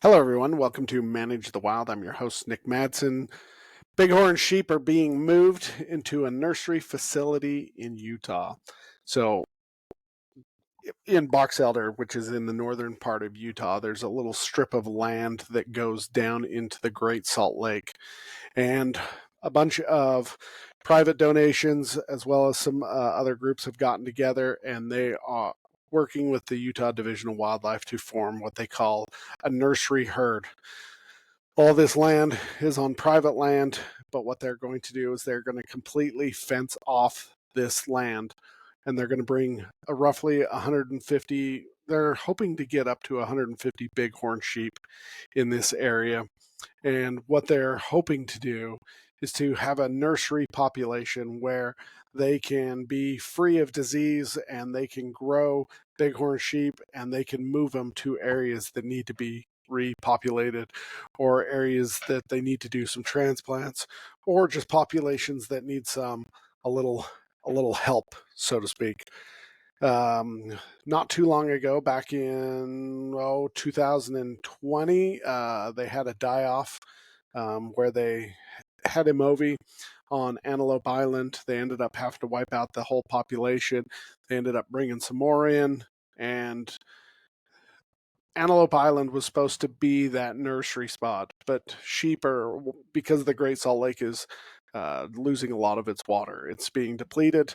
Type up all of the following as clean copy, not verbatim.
Hello, everyone. Welcome to Manage the Wild. I'm your host, Nick Madsen. Bighorn sheep are being moved into a nursery facility in Utah. So, in Box Elder, which is in the northern part of Utah, there's a little strip of land that goes down into the Great Salt Lake. And a bunch of private donations, as well as some other groups, have gotten together, and they are working with the Utah Division of Wildlife to form what they call a nursery herd. All this land is on private land, but what they're going to do is they're going to completely fence off this land, and they're going to bring a roughly 150, they're hoping to get up to 150 bighorn sheep in this area. And what they're hoping to do is to have a nursery population where they can be free of disease and they can grow bighorn sheep and they can move them to areas that need to be repopulated, or areas that they need to do some transplants, or just populations that need a little help, so to speak. Not too long ago, back in 2020, they had a die-off where they had a movie on Antelope Island. They ended up having to wipe out the whole population. They ended up bringing some more in, and Antelope Island was supposed to be that nursery spot, but sheep are, because the Great Salt Lake is losing a lot of its water, it's being depleted.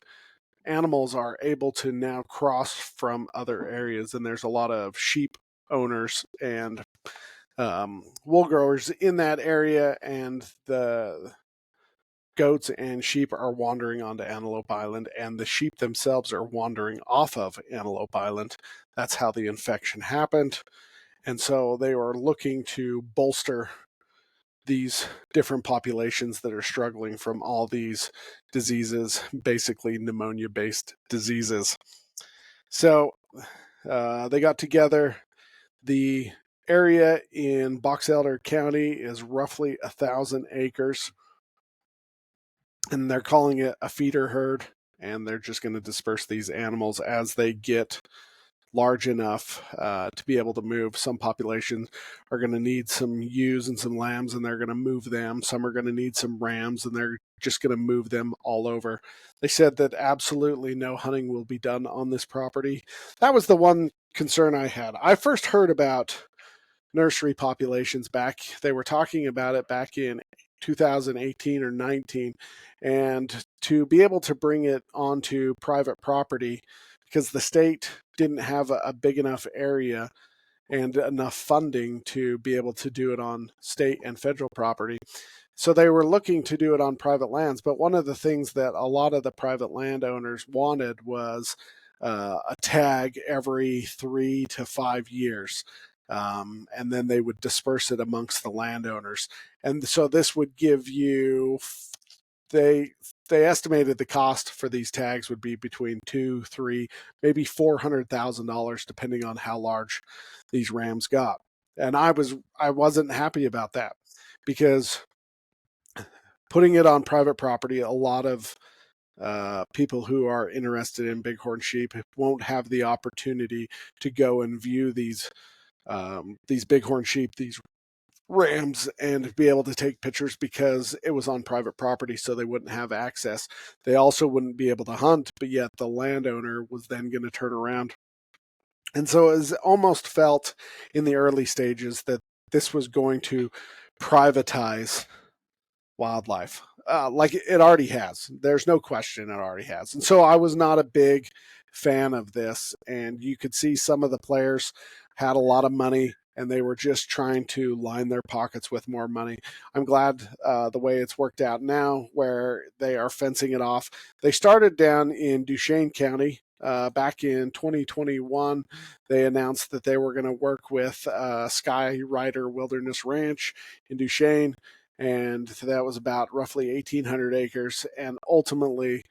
Animals are able to now cross from other areas, and there's a lot of sheep owners and wool growers in that area, and the goats and sheep are wandering onto Antelope Island, and the sheep themselves are wandering off of Antelope Island. That's how the infection happened. And so they were looking to bolster these different populations that are struggling from all these diseases, basically pneumonia-based diseases. So they got together. The area in Box Elder County is roughly 1,000 acres, and they're calling it a feeder herd, and they're just going to disperse these animals as they get large enough to be able to move. Some populations are going to need some ewes and some lambs, and they're going to move them. Some are going to need some rams, and they're just going to move them all over. They said that absolutely no hunting will be done on this property. That was the one concern I had. I first heard about nursery populations they were talking about it back in 2018 or 19, and to be able to bring it onto private property, because the state didn't have a big enough area and enough funding to be able to do it on state and federal property. So they were looking to do it on private lands. But one of the things that a lot of the private landowners wanted was a tag every 3 to 5 years. And then they would disperse it amongst the landowners. And so this would give you, they estimated the cost for these tags would be between $2, 3, maybe $400,000, depending on how large these rams got. And I wasn't happy about that, because putting it on private property, a lot of people who are interested in bighorn sheep won't have the opportunity to go and view these bighorn sheep, these rams, and be able to take pictures, because it was on private property, so they wouldn't have access. They also wouldn't be able to hunt, but yet the landowner was then going to turn around. And so it was almost felt in the early stages that this was going to privatize wildlife, like it already has. There's no question it already has. And so I was not a big fan of this. And you could see some of the players had a lot of money, and they were just trying to line their pockets with more money. I'm glad the way it's worked out now, where they are fencing it off. They started down in Duchesne County. Back in 2021, they announced that they were going to work with Sky Rider Wilderness Ranch in Duchesne, and that was about roughly 1,800 acres. And ultimately,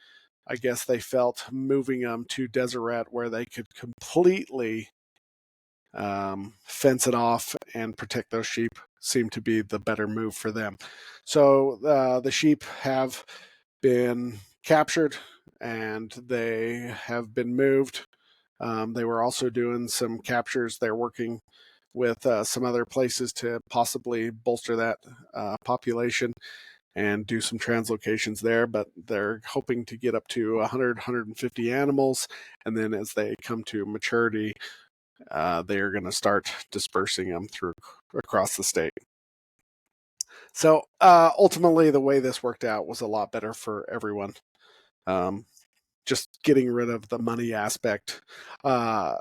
I guess they felt moving them to Deseret, where they could completely fence it off and protect those sheep, seemed to be the better move for them. So the sheep have been captured, and they have been moved. They were also doing some captures. They're working with some other places to possibly bolster that population and do some translocations there, but they're hoping to get up to 100, 150 animals, and then as they come to maturity, they are going to start dispersing them through across the state. So ultimately, the way this worked out was a lot better for everyone. Just getting rid of the money aspect. A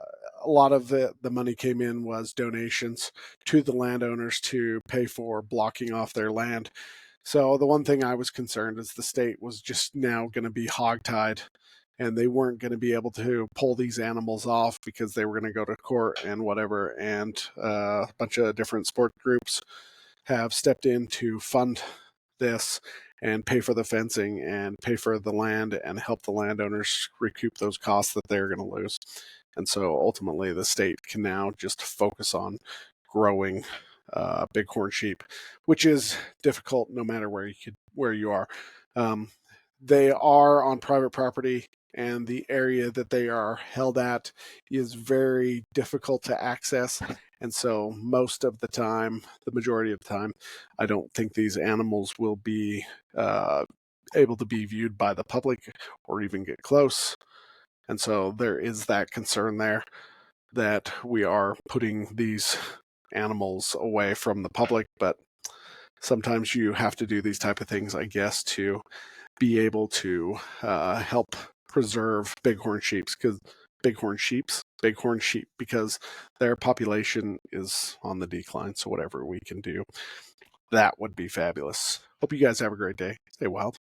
lot of the money came in was donations to the landowners to pay for blocking off their land. So the one thing I was concerned is the state was just now going to be hogtied, and they weren't going to be able to pull these animals off because they were going to go to court and whatever. And a bunch of different sport groups have stepped in to fund this and pay for the fencing and pay for the land and help the landowners recoup those costs that they're going to lose. And so ultimately, the state can now just focus on growing bighorn sheep, which is difficult no matter where you are. They are on private property, and the area that they are held at is very difficult to access. And so most of the time, the majority of the time, I don't think these animals will be able to be viewed by the public or even get close. And so there is that concern there that we are putting these animals away from the public, but sometimes you have to do these type of things, I guess, to be able to help preserve bighorn sheep because their population is on the decline. So whatever we can do, that would be fabulous. Hope you guys have a great day. Stay wild.